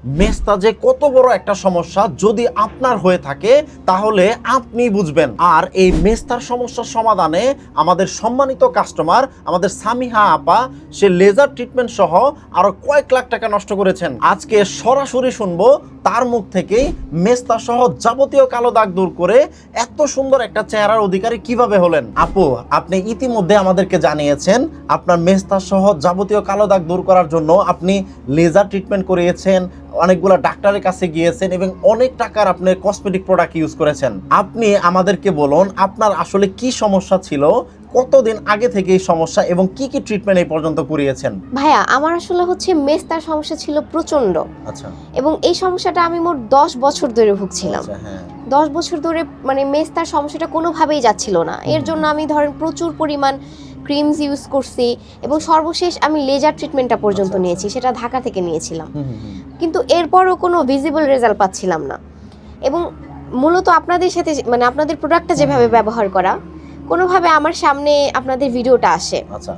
মেস্তা যে কত বড় একটা সমস্যা যদি আপনার হয়ে থাকে তাহলে আপনি বুঝবেন। আর এই মেস্তার সমস্যার সমাধানে আমাদের সম্মানিত কাস্টমার আমাদের সামিহা আপা সে লেজার ট্রিটমেন্ট সহ আরো কয়েক লাখ টাকা নষ্ট করেছেন। আজকে সরাসরি শুনবো তার মুখ থেকেই মেস্তা সহ যাবতীয় কালো দাগ দূর করে এত সুন্দর একটা চেহারার অধিকারী কিভাবে হলেন। আপু, আপনি ইতিমধ্যে আমাদেরকে জানিয়েছেন আপনার মেস্তা সহ যাবতীয় কালো দাগ দূর করার জন্য আপনি লেজার ট্রিটমেন্ট করিয়েছেন, অনেকগুলো ডাক্তারের কাছে গিয়েছেন এবং অনেক টাকার আপনি কসমেটিক প্রোডাক্ট ইউজ করেছেন। আপনি আমাদেরকে বলুন আপনার আসলে কি সমস্যা ছিল, কতদিন আগে থেকে এই সমস্যা এবং কি কি ট্রিটমেন্ট এই পর্যন্ত করিয়েছেন? ভাইয়া, আমার আসলে হচ্ছে মেস্তার সমস্যা ছিল প্রচন্ড। আচ্ছা। এবং এই সমস্যাটা আমি মোট 10 বছর ধরে ভুগছিলাম। আচ্ছা, হ্যাঁ। 10 বছর ধরে মানে মেস্তার সমস্যাটা কোনোভাবেই যাচ্ছিল না। এর জন্য আমি ধরেন প্রচুর পরিমাণ ক্রিমস ইউজ করছি এবং সর্বশেষ আমি লেজার ট্রিটমেন্টটা পর্যন্ত নিয়েছি, সেটা ঢাকা থেকে নিয়েছিলাম। কিন্তু এরপরও কোনো ভিজিবল রেজাল্ট পাচ্ছিলাম না। এবং মূলত আপনাদের সাথে মানে আপনাদের প্রোডাক্টটা যেভাবে ব্যবহার করা, কোনোভাবে আমার সামনে আপনাদের ভিডিওটা আসে। আচ্ছা।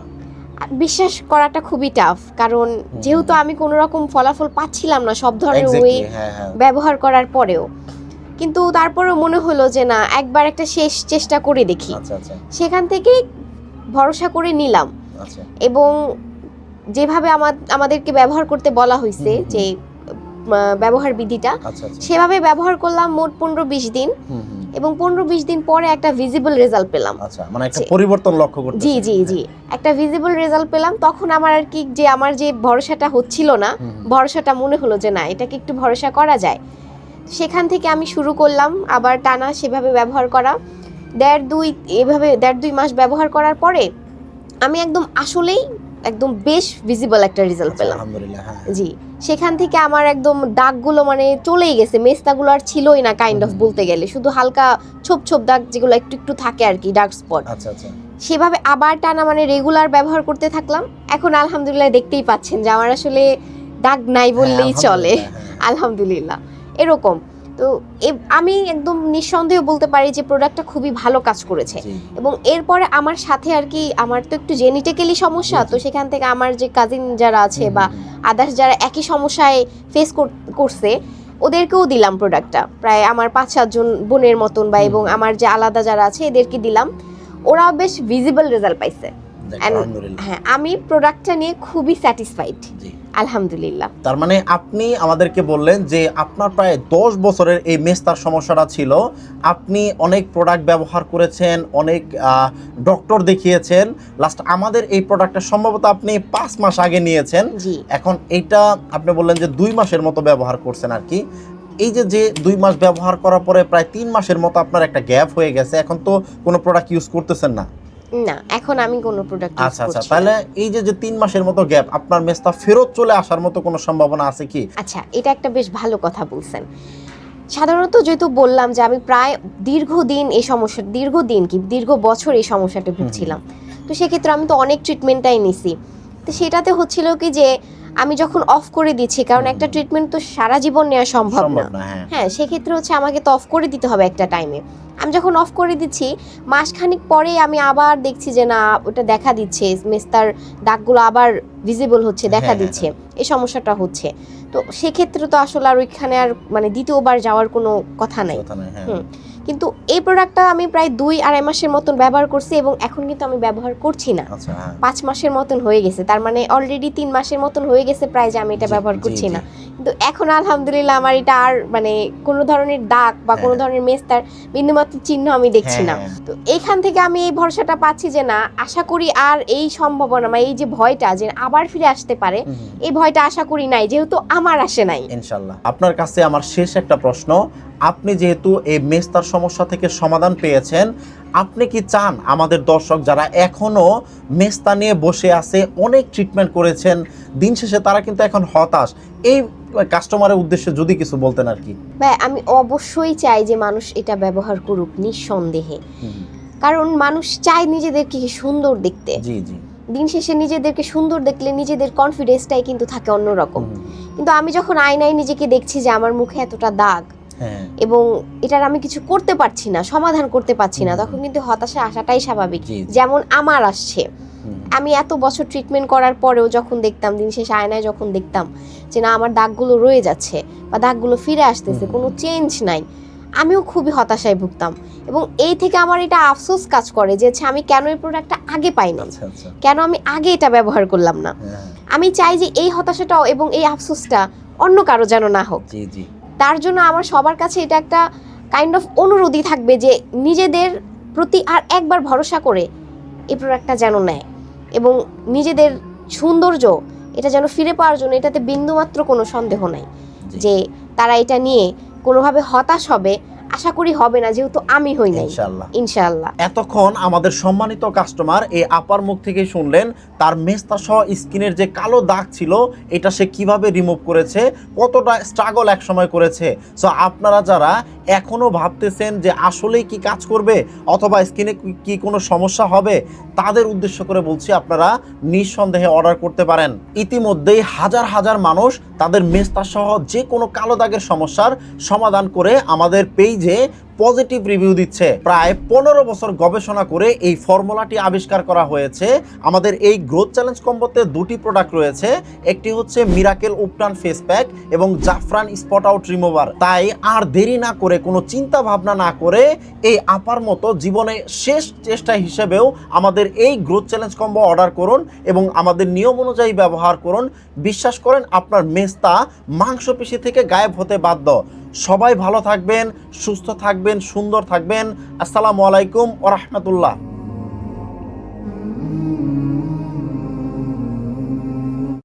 বিশ্বাস করাটা খুবই টাফ, কারণ যেহেতু আমি কোনো রকম ফলাফল পাচ্ছিলাম না সব ধরনের ওয়ে ব্যবহার করার পরেও, কিন্তু তারপরেও মনে হলো যে না, একবার একটা শেষ চেষ্টা করে দেখি। সেখান থেকে ভরসা করে নিলাম। এবং যেভাবে আমাদেরকে ব্যবহার করতে বলা হয়েছে যে ব্যবহার বিধিটা, সেভাবে ব্যবহার করলাম মোট 15-20 দিন। এবং 15-20 দিন পরে একটা ভিজিবল রেজাল্ট পেলাম। আচ্ছা, মানে একটা পরিবর্তন লক্ষ্য করতে। জি জি জি, একটা ভিজিবল রেজাল্ট পেলাম। তখন আমার আর কি যে আমার যে ভরসাটা হচ্ছিল না, ভরসাটা মনে হলো যে না, এটাকে একটু ভরসা করা যায়। সেখান থেকে আমি শুরু করলাম আবার টানা সেভাবে ব্যবহার করা। 1.5-2 মাস ব্যবহার করার পরে আমি একদম আসলেই একদম বেশ ভিজিবল একটা রেজাল্ট পেলাম। আলহামদুলিল্লাহ। জি, সেখান থেকে আমার একদম দাগগুলো মানে চলেই গেছে, মেস্তাগুলো আর ছিলই না কাইন্ড অফ বলতে গেলে, শুধু হালকা ছোপ ছোপ দাগ যেগুলো একটু একটু থাকে আর কি, ডার্ক স্পট। আচ্ছা আচ্ছা। সেভাবে আবার টানা মানে রেগুলার ব্যবহার করতে থাকলাম। এখন আলহামদুলিল্লাহ দেখতেই পাচ্ছেন যে আমার আসলে দাগ নাই বললেই চলে। আলহামদুলিল্লাহ এরকম। তো আমি একদম নিঃসন্দেহে বলতে পারি যে প্রোডাক্টটা খুবই ভালো কাজ করেছে। এবং এরপরে আমার সাথে আর কি, আমার তো একটু জেনেটিক্যালি সমস্যা, তো সেখান থেকে আমার যে কাজিন যারা আছে বা আদার্স যারা একই সমস্যায় ফেস করছে, ওদেরকেও দিলাম প্রোডাক্টটা। প্রায় আমার 5-7 জন বোনের মতন বা এবং আমার যে আলাদা যারা আছে এদেরকে দিলাম। ওরাও বেশ ভিজিবল রেজাল্ট পাইছে। হ্যাঁ, আমি প্রোডাক্টটা নিয়ে খুবই স্যাটিসফাইড আলহামদুলিল্লাহ। তার মানে আপনি আমাদেরকে বললেন যে আপনার প্রায় 10 বছরের এই মেস্তার সমস্যাটা ছিল, আপনি অনেক প্রোডাক্ট ব্যবহার করেছেন, অনেক ডক্টর দেখিয়েছেন, লাস্ট আমাদের এই প্রোডাক্টটা সম্ভবত আপনি 5 মাস আগে নিয়েছেন। এখন এইটা আপনি বললেন যে 2 মাসের মতো ব্যবহার করছেন আর কি। এই যে 2 মাস ব্যবহার করার পরে প্রায় 3 মাসের মতো আপনার একটা গ্যাপ হয়ে গেছে, এখন তো কোনো প্রোডাক্ট ইউজ করতেছেন না? না, এখন আমি কোনো প্রোডাক্ট ইউজ করছি না। আচ্ছা, তাহলে এই যে 3 মাসের মতো গ্যাপ, আপনার মেস্তা ফেরত চলে আসার মতো কোনো সম্ভাবনা আছে কি? আচ্ছা, এটা একটা বেশ ভালো কথা বলছেন। সাধারণত যেহেতু বললাম যে আমি প্রায় দীর্ঘ বছর এই সমস্যাটা ভুগছিলাম, তো সেক্ষেত্রে আমি তো অনেক ট্রিটমেন্টটাই নিছি। তো সেটাতে হচ্ছিল কি যে আমি যখন অফ করে দিচ্ছি, কারণ একটা ট্রিটমেন্ট তো সারা জীবন নেওয়া সম্ভব না। হ্যাঁ, সেক্ষেত্রে হচ্ছে আমাকে তো অফ করে দিতে হবে একটা টাইমে। আমি যখন অফ করে দিচ্ছি, মাসখানিক পরে আমি আবার দেখছি যে না, ওটা দেখা দিচ্ছে, মেস্তার দাগগুলো আবার ভিজিবল হচ্ছে, দেখা দিচ্ছে, এই সমস্যাটা হচ্ছে। তো সেক্ষেত্রে তো আসলে আর ওইখানে আর মানে দ্বিতীয়বার যাওয়ার কোনো কথা নাই। কিন্তু এই প্রোডাক্টটা আমি প্রায় 2-2.5 মাসের মতন ব্যবহার করছি এবং এখন কিন্তু আমি ব্যবহার করছি না। 5 মাসের মতন হয়ে গেছে, তার মানে অলরেডি 3 মাসের মতন হয়ে গেছে প্রায় যে আমি এটা ব্যবহার করছি না। কিন্তু এখন আলহামদুলিল্লাহ আমার এটা আর মানে কোনো ধরনের দাগ বা কোনো ধরনের মেস্তার বিন্দুমাত্র চিহ্ন আমি দেখছি না। তো এইখান থেকে আমি এই ভরসাটা পাচ্ছি যে না, আশা করি আর এই সম্ভাবনা বা এই যে ভয়টা যে আবার ফিরে আসতে পারে, এই ভয়টা আশা করি নাই, যেহেতু আমার আসে নাই। ইনশাআল্লাহ। আপনার কাছে আমার শেষ একটা প্রশ্ন, আপনি যেহেতু এই মেস্তার সমস্যা থেকে সমাধান পেয়েছেন, আপনি কি চান আমাদের দর্শক যারা এখনো মেস্তা নিয়ে বসে আছে, অনেক ট্রিটমেন্ট করেছেন, দিন শেষে তারা কিন্তু এখন হতাশ, এই কাস্টমারের উদ্দেশ্যে যদি কিছু বলতেন আর কি? ভাই, আমি অবশ্যই চাই যে মানুষ এটা ব্যবহার করুক নিঃসন্দেহে, কারণ মানুষ চায় নিজেদেরকে সুন্দর দেখতে। জি জি। দিন শেষে নিজেদেরকে সুন্দর দেখলে নিজেদের কনফিডেন্সটাই কিন্তু থাকে অন্যরকম। কিন্তু আমি যখন আয়নায় নিজেকে দেখছি যে আমার মুখে এতটা দাগ এবং এটার আমি কিছু করতে পারছি না, সমাধান করতে পারছি না, তখন কিন্তু হতাশা আসাটাই স্বাভাবিক, যেমন আমার আসছে। আমি এত বছর ট্রিটমেন্ট করার পরেও যখন দেখতাম, দিন শেষে আয়নায় যখন দেখতাম যে না আমার দাগগুলো রয়ে যাচ্ছে বা দাগগুলো ফিরে আসতেছে, কোনো চেঞ্জ নাই, আমিও খুবই হতাশায় ভুগতাম। এবং এই থেকে আমার এটা আফসোস কাজ করে যে আমি কেন এই প্রোডাক্টটা আগে পাইনি, কেন আমি আগে এটা ব্যবহার করলাম না। আমি চাই যে এই হতাশাটাও এবং এই আফসোসটা অন্য কারো যেন না হোক। তার জন্য আমার সবার কাছে এটা একটা কাইন্ড অফ অনুরোধই থাকবে যে নিজেদের প্রতি আর একবার ভরসা করে এই প্রোডাক্টটা যেন নেয় এবং নিজেদের সৌন্দর্য এটা যেন ফিরে পাওয়ার জন্য এটাতে বিন্দুমাত্র কোনো সন্দেহ নাই যে তারা এটা নিয়ে কোনোভাবে হতাশ হবে। আশা করি হবে না, যেহেতু আমি হই নাই ইনশাআল্লাহ। এতক্ষণ আমাদের সম্মানিত কাস্টমার এই আপার মুখ থেকে শুনলেন তার মেস্তা সহ স্কিনের যে কালো দাগ ছিল এটা সে কিভাবে রিমুভ করেছে, কতটা স্ট্রাগল এক সময় করেছে। সো আপনারা যারা এখনো ভাবতেছেন যে আসলেই কি কাজ করবে অথবা স্কিনে কি কোনো সমস্যা হবে, তাদের উদ্দেশ্য করে বলছি আপনারা নিঃসন্দেহে অর্ডার করতে পারেন। ইতিমধ্যেই হাজার হাজার মানুষ তাদের মেস্তা সহ যে কোনো কালো দাগের সমস্যার সমাধান করে আমাদের পেজে পজিটিভ রিভিউ দিচ্ছে। প্রায় 15 বছর গবেষণা করে এই ফর্মুলাটি আবিষ্কার করা হয়েছে। আমাদের এই গ্রোথ চ্যালেঞ্জ কম্বোতে দুটি প্রোডাক্ট রয়েছে, একটি হচ্ছে মিরাকেল উপটান ফেস প্যাক এবং জাফরান স্পট আউট রিমুভার। তাই আর দেরি না করে, কোনো চিন্তা ভাবনা না করে এই আপার মতো জীবনে শেষ চেষ্টা হিসেবেও আমাদের এই গ্রোথ চ্যালেঞ্জ কম্বো অর্ডার করুন এবং আমাদের নিয়ম অনুযায়ী ব্যবহার করুন। বিশ্বাস করেন আপনার মেস্তা মাংসপেশি থেকে গায়েব হতে বাধ্য। সবাই ভালো থাকবেন, সুস্থ থাকবেন, সুন্দর থাকবেন। আসসালামু আলাইকুম ওয়া রাহমাতুল্লাহ।